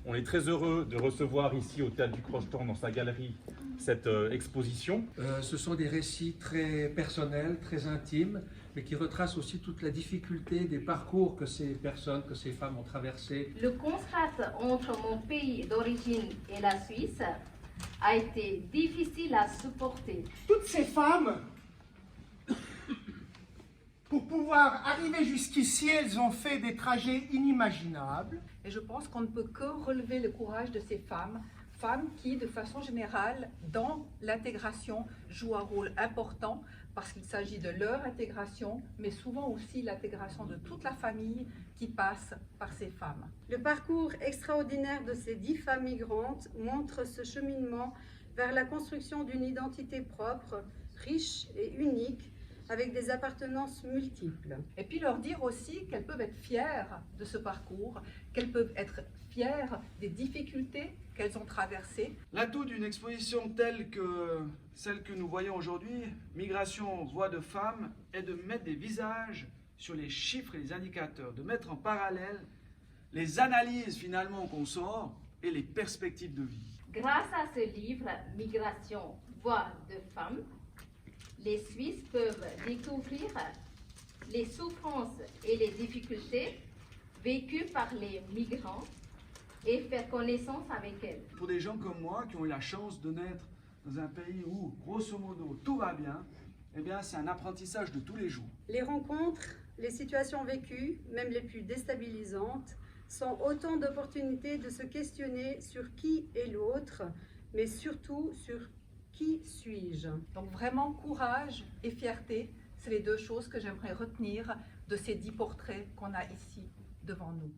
On est très heureux de recevoir ici au Théâtre du Crocheton, dans sa galerie, cette exposition. Ce sont des récits très personnels, très intimes, mais qui retracent aussi toute la difficulté des parcours que ces personnes, que ces femmes ont traversés. Le contraste entre mon pays d'origine et la Suisse a été difficile à supporter. Toutes ces femmes, pour pouvoir arriver jusqu'ici, elles ont fait des trajets inimaginables. Et je pense qu'on ne peut que relever le courage de ces femmes, femmes qui, de façon générale, dans l'intégration, jouent un rôle important parce qu'il s'agit de leur intégration, mais souvent aussi l'intégration de toute la famille qui passe par ces femmes. Le parcours extraordinaire de ces 10 femmes migrantes montre ce cheminement vers la construction d'une identité propre, riche et unique, avec des appartenances multiples. Et puis leur dire aussi qu'elles peuvent être fières de ce parcours, qu'elles peuvent être fières des difficultés qu'elles ont traversées. L'atout d'une exposition telle que celle que nous voyons aujourd'hui, Migration, voix de femmes, est de mettre des visages sur les chiffres et les indicateurs, de mettre en parallèle les analyses finalement qu'on sort et les perspectives de vie. Grâce à ce livre, Migration, voix de femmes, les Suisses peuvent découvrir les souffrances et les difficultés vécues par les migrants et faire connaissance avec elles. Pour des gens comme moi qui ont eu la chance de naître dans un pays où, grosso modo, tout va bien, eh bien, c'est un apprentissage de tous les jours. Les rencontres, les situations vécues, même les plus déstabilisantes, sont autant d'opportunités de se questionner sur qui est l'autre, mais surtout sur qui suis-je. Donc vraiment, courage et fierté, c'est les deux choses que j'aimerais retenir de ces 10 portraits qu'on a ici devant nous.